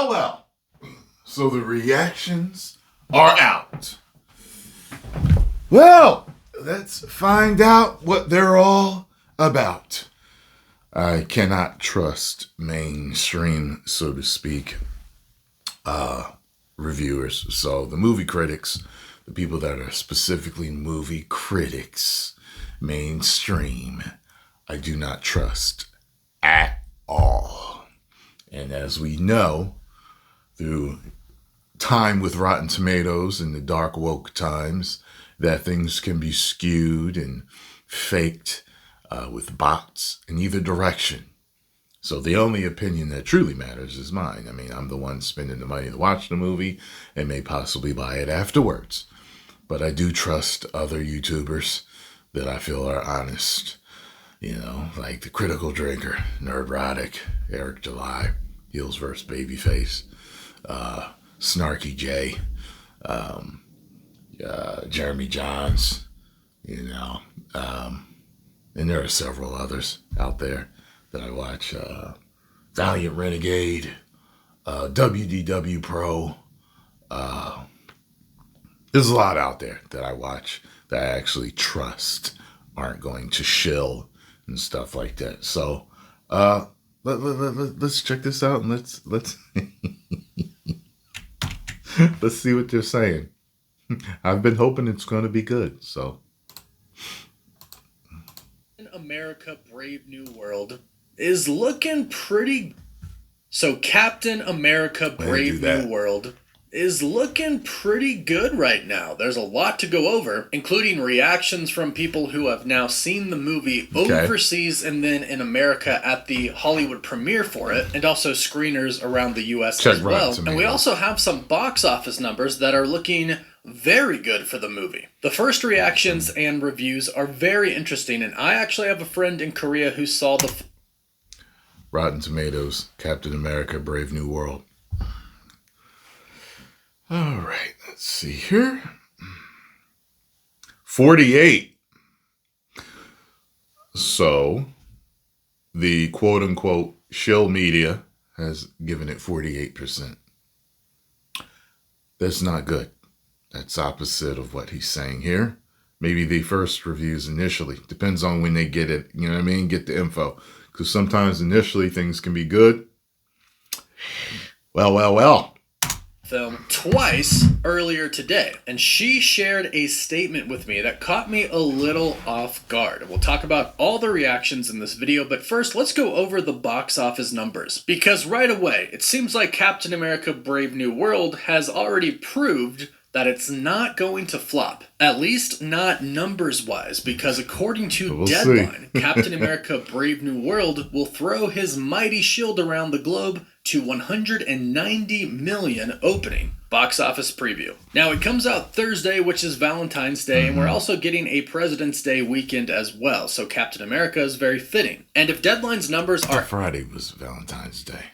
Well. So the reactions are out. Well, let's find out what they're all about. I cannot trust mainstream, so to speak, reviewers. So the movie critics, the people that are specifically movie critics, mainstream, I do not trust at all. And as we know, through time with Rotten Tomatoes and the dark woke times, that things can be skewed and faked with bots in either direction. So the only opinion that truly matters is mine. I mean, I'm the one spending the money to watch the movie and may possibly buy it afterwards. But I do trust other YouTubers that I feel are honest. You know, like the Critical Drinker, Nerdrotic, Eric July, Heels vs. Babyface, Snarky J, Jeremy Johns, you know, and there are several others out there that I watch. Valiant Renegade, WDW Pro. There's a lot out there that I watch that I actually trust aren't going to shill and stuff like that. So let's check this out and let's let's see what they're saying. I've been hoping it's going to be good. So, America Brave New World is looking pretty. So Captain America Brave New World is looking pretty good right now. There's a lot to go over, including reactions from people who have now seen the movie overseas and then in America at the Hollywood premiere for it, and also screeners around the U.S. as well. And we also have some box office numbers that are looking very good for the movie. The first reactions and reviews are very interesting, and I actually have a friend in Korea who saw the Rotten Tomatoes, Captain America Brave New World. All right, let's see here. 48. So, the quote-unquote shill media has given it 48%. That's not good. That's opposite of what he's saying here. Maybe the first reviews initially. Depends on when they get it, you know what I mean? Get the info. Because sometimes initially things can be good. Well. Film twice earlier today, and she shared a statement with me that caught me a little off guard. We'll talk about all the reactions in this video, but first let's go over the box office numbers, because right away it seems like Captain America Brave New World has already proved that it's not going to flop, at least not numbers-wise, because according to Deadline, Captain America Brave New World will throw his mighty shield around the globe to 190 million opening. Box office preview. Now, it comes out Thursday, which is Valentine's Day, and we're also getting a President's Day weekend as well, so Captain America is very fitting. And if Deadline's numbers are Friday was Valentine's Day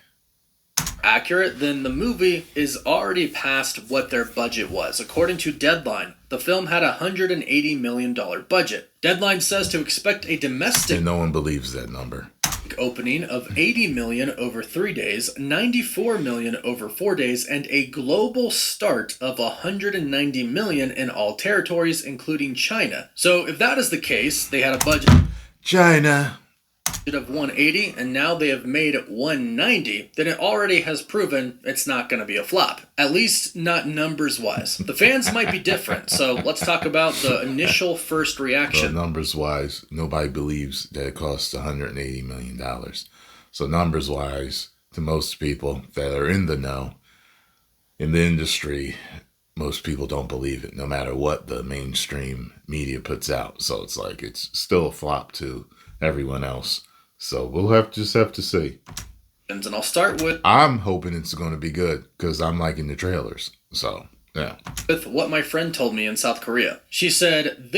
accurate, then the movie is already past what their budget was. According to Deadline, the film had a $180 million budget. Deadline says to expect a domestic... And no one believes that number. ...opening of 80 million over 3 days, 94 million over 4 days, and a global start of 190 million in all territories, including China. So if that is the case, they had a budget... China... of 180 and now they have made 190, then it already has proven it's not going to be a flop. At least not numbers wise. The fans might be different, so let's talk about the initial first reaction. So numbers wise, nobody believes that it costs $180 million. So numbers wise, to most people that are in the know, in the industry, most people don't believe it, no matter what the mainstream media puts out. So it's like it's still a flop to everyone else. So we'll just have to see. And I'll start with... I'm hoping it's going to be good because I'm liking the trailers. So, yeah. With what my friend told me in South Korea. She said,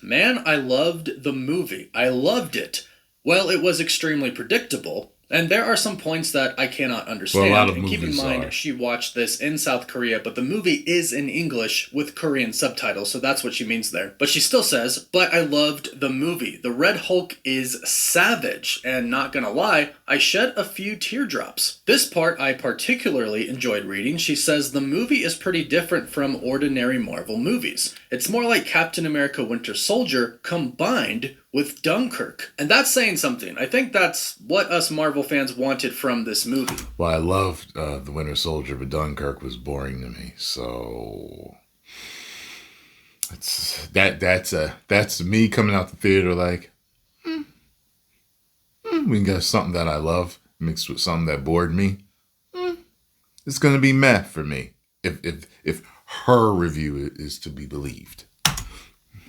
man, I loved the movie. I loved it. Well, it was extremely predictable. And there are some points that I cannot understand. Well, a lot of and keep in movies mind, are. she watched this in South Korea, but the movie is in English with Korean subtitles, so that's what she means there. But she still says, but I loved the movie. The Red Hulk is savage, and not gonna lie, I shed a few teardrops. This part I particularly enjoyed reading. She says the movie is pretty different from ordinary Marvel movies. It's more like Captain America Winter Soldier combined with Dunkirk. And that's saying something. I think that's what us Marvel fans wanted from this movie. Well, I loved The Winter Soldier, but Dunkirk was boring to me. So that's me coming out the theater like, we got something that I love mixed with something that bored me. It's gonna be meh for me if her review is to be believed.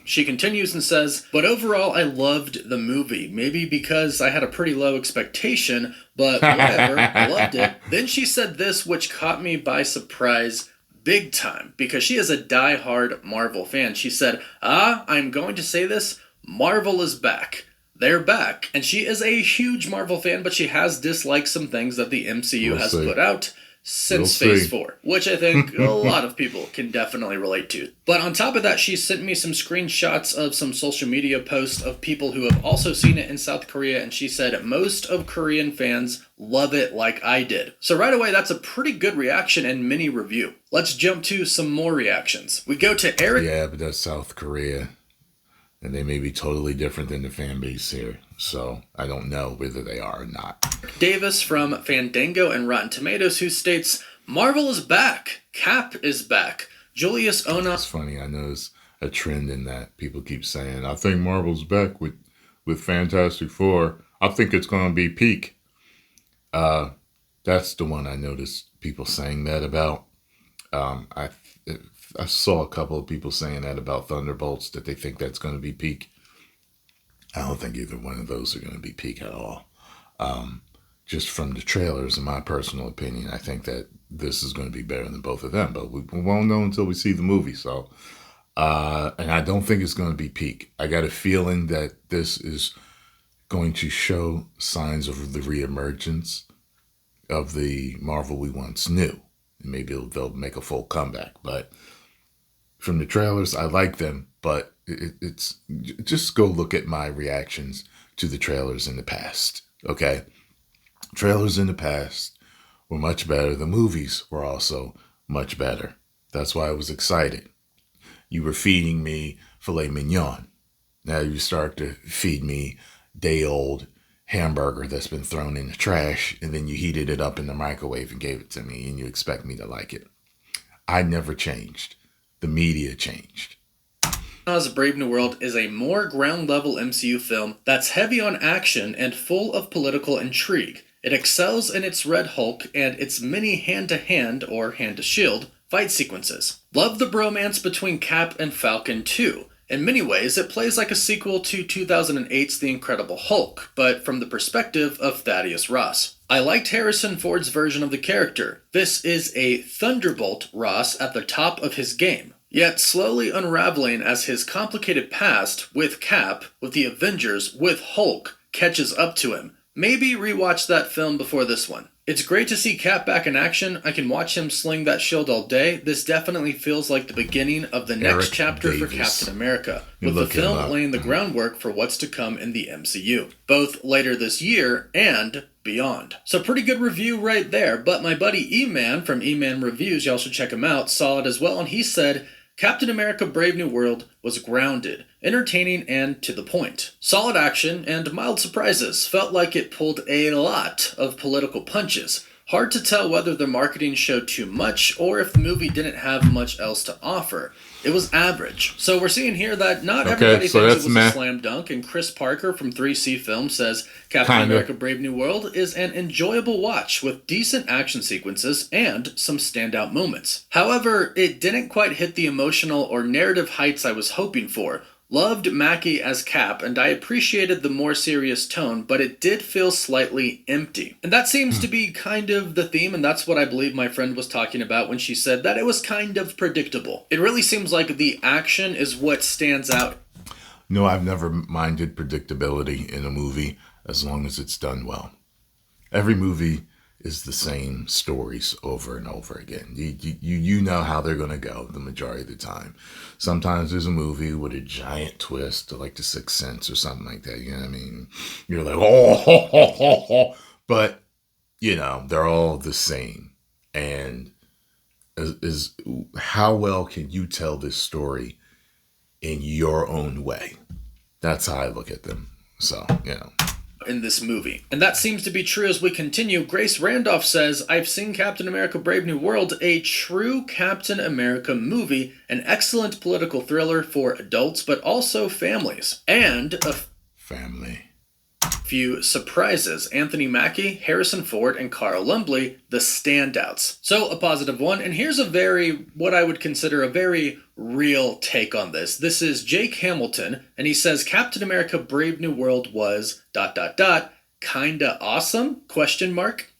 She continues and says, but overall I loved the movie. Maybe because I had a pretty low expectation, but whatever, I loved it. Then she said this, which caught me by surprise big time, because she is a die-hard Marvel fan. She said, I'm going to say this, Marvel is back. They're back. And she is a huge Marvel fan, but she has disliked some things that the MCU has put out since Phase 4, which I think a lot of people can definitely relate to. But on top of that, she sent me some screenshots of some social media posts of people who have also seen it in South Korea, and she said most of Korean fans love it like I did. So right away, that's a pretty good reaction and mini review. Let's jump to some more reactions. We go to Eric. Yeah, but that's South Korea, and they may be totally different than the fan base here. So I don't know whether they are or not. Davis from Fandango and Rotten Tomatoes, who states, Marvel is back. Cap is back. Julius Ona. It's funny, I notice a trend in that. People keep saying, I think Marvel's back with Fantastic Four. I think it's going to be peak. That's the one I noticed people saying that about. I saw a couple of people saying that about Thunderbolts, that they think that's going to be peak. I don't think either one of those are going to be peak at all. Just from the trailers, in my personal opinion, I think that this is going to be better than both of them. But we won't know until we see the movie. So, and I don't think it's going to be peak. I got a feeling that this is going to show signs of the reemergence of the Marvel we once knew. And maybe they'll make a full comeback. But from the trailers, I like them. But it's just go look at my reactions to the trailers in the past. Okay? Trailers in the past were much better. The movies were also much better. That's why I was excited. You were feeding me filet mignon. Now you start to feed me day-old hamburger that's been thrown in the trash, and then you heated it up in the microwave and gave it to me, and you expect me to like it. I never changed. The media changed. A Brave New World is a more ground-level MCU film that's heavy on action and full of political intrigue. It excels in its Red Hulk and its many hand-to-hand or hand-to-shield fight sequences. Love the bromance between Cap and Falcon too. In many ways, it plays like a sequel to 2008's The Incredible Hulk, but from the perspective of Thaddeus Ross. I liked Harrison Ford's version of the character. This is a Thunderbolt Ross at the top of his game, yet slowly unraveling as his complicated past with Cap, with the Avengers, with Hulk, catches up to him. Maybe rewatch that film before this one. It's great to see Cap back in action. I can watch him sling that shield all day. This definitely feels like the beginning of the next chapter for Captain America, with the film laying the groundwork for what's to come in the MCU, both later this year and beyond. So pretty good review right there, but my buddy E-Man from E-Man Reviews, y'all should check him out, saw it as well, and he said, Captain America Brave New World was grounded, entertaining, and to the point. Solid action and mild surprises. Felt like it pulled a lot of political punches. Hard to tell whether the marketing showed too much or if the movie didn't have much else to offer. It was average. So we're seeing here that not everybody thinks it was a slam dunk, and Chris Parker from 3C Film says Captain America Brave New World is an enjoyable watch with decent action sequences and some standout moments. However, it didn't quite hit the emotional or narrative heights I was hoping for. Loved Mackie as Cap, and I appreciated the more serious tone, but it did feel slightly empty. And that seems to be kind of the theme, and that's what I believe my friend was talking about when she said that it was kind of predictable. It really seems like the action is what stands out. No, I've never minded predictability in a movie as long as it's done well. Every movie is the same stories over and over again. You know how they're going to go the majority of the time. Sometimes there's a movie with a giant twist, like The Sixth Sense or something like that. You know what I mean? You're like, oh, ho, ho, ho, ho. But, they're all the same. And is how well can you tell this story in your own way? That's how I look at them. So, in this movie. And that seems to be true as we continue. Grace Randolph says, I've seen Captain America Brave New World, a true Captain America movie, an excellent political thriller for adults, but also families. And a family. Few surprises. Anthony Mackie, Harrison Ford, and Carl Lumbly, the standouts. So a positive one, and here's what I would consider a very real take on this. This is Jake Hamilton, and he says Captain America Brave New World was ... kinda awesome? ?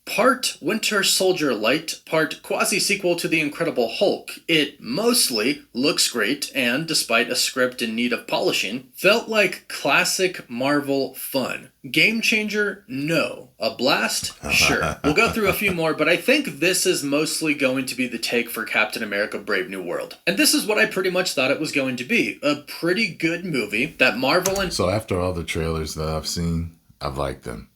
Part Winter Soldier Light, part quasi-sequel to The Incredible Hulk. It mostly looks great, and despite a script in need of polishing, felt like classic Marvel fun. Game changer? No. A blast? Sure. We'll go through a few more, but I think this is mostly going to be the take for Captain America Brave New World. And this is what I pretty much thought it was going to be. A pretty good movie that Marvel and... So after all the trailers that I've seen, I've liked them.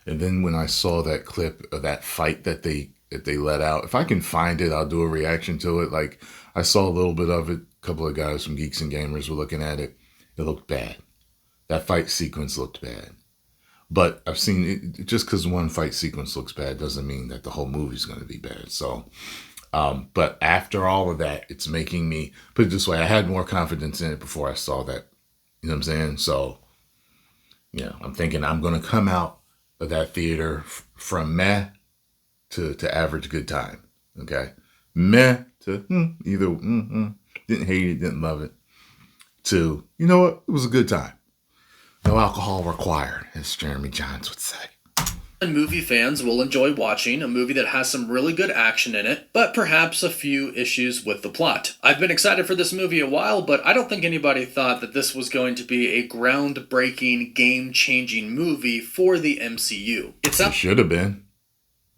And then when I saw that clip of that fight that they let out, if I can find it, I'll do a reaction to it. Like, I saw a little bit of it. A couple of guys from Geeks and Gamers were looking at it. It looked bad. That fight sequence looked bad. But I've seen it, just because one fight sequence looks bad doesn't mean that the whole movie's going to be bad. So, but after all of that, it's making me, put it this way, I had more confidence in it before I saw that. You know what I'm saying? So, I'm thinking I'm going to come out of that theater from meh to average good time. Okay? Meh to either didn't hate it, didn't love it, to, you know what, it was a good time. No alcohol required, as Jeremy Johns would say. And movie fans will enjoy watching a movie that has some really good action in it, but perhaps a few issues with the plot. I've been excited for this movie a while, but I don't think anybody thought that this was going to be a groundbreaking, game-changing movie for the MCU. It should have been.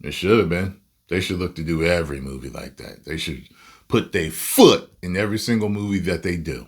It should have been. They should look to do every movie like that. They should put their foot in every single movie that they do.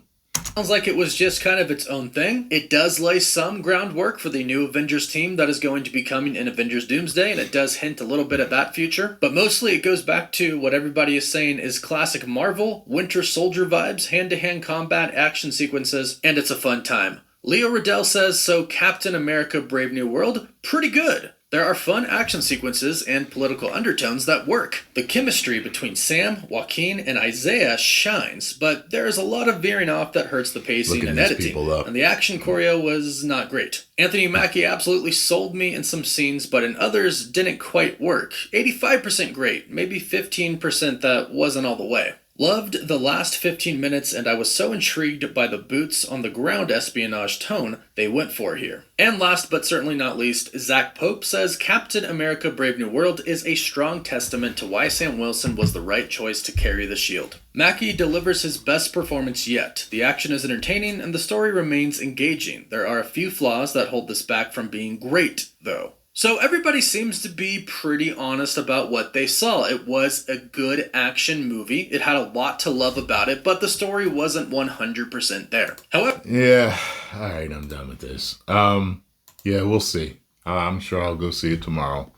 Sounds like it was just kind of its own thing. It does lay some groundwork for the new Avengers team that is going to be coming in Avengers Doomsday, and it does hint a little bit at that future. But mostly it goes back to what everybody is saying is classic Marvel, Winter Soldier vibes, hand-to-hand combat, action sequences, and it's a fun time. Leo Riddell says, so Captain America Brave New World, pretty good. There are fun action sequences and political undertones that work. The chemistry between Sam, Joaquin, and Isaiah shines, but there is a lot of veering off that hurts the pacing and editing, and the action choreo was not great. Anthony Mackie absolutely sold me in some scenes, but in others didn't quite work. 85% great, maybe 15% that wasn't all the way. Loved the last 15 minutes, and I was so intrigued by the boots on the ground espionage tone they went for here. And last but certainly not least, Zach Pope says Captain America Brave New World is a strong testament to why Sam Wilson was the right choice to carry the shield. Mackie delivers his best performance yet. The action is entertaining and the story remains engaging. There are a few flaws that hold this back from being great, though. So everybody seems to be pretty honest about what they saw. It was a good action movie. It had a lot to love about it, but the story wasn't 100% there. However... Yeah, alright, I'm done with this. Yeah, we'll see. I'm sure I'll go see it tomorrow.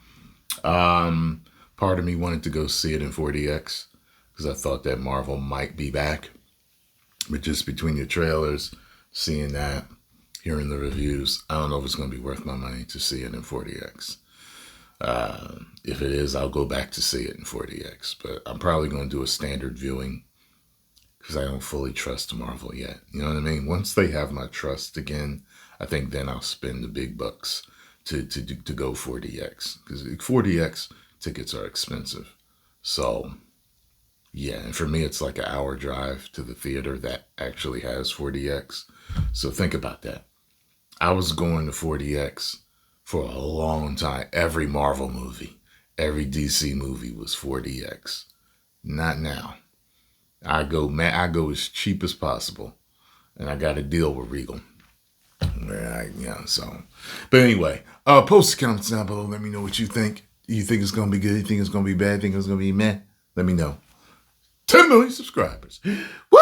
Part of me wanted to go see it in 4DX, because I thought that Marvel might be back. But just between the trailers, seeing that, hearing the reviews, I don't know if it's going to be worth my money to see it in 4DX. If it is, I'll go back to see it in 4DX. But I'm probably going to do a standard viewing because I don't fully trust Marvel yet. You know what I mean? Once they have my trust again, I think then I'll spend the big bucks to go 4DX. Because 4DX tickets are expensive. So, yeah. And for me, it's like an hour drive to the theater that actually has 4DX. So think about that. I was going to 4DX for a long time. Every Marvel movie, every DC movie was 4DX. Not now. I go as cheap as possible. And I got a deal with Regal. whatever. So. But anyway, post the comments down below. Let me know what you think. You think it's going to be good? You think it's going to be bad? Think it's going to be meh? Let me know. 10 million subscribers. Woo!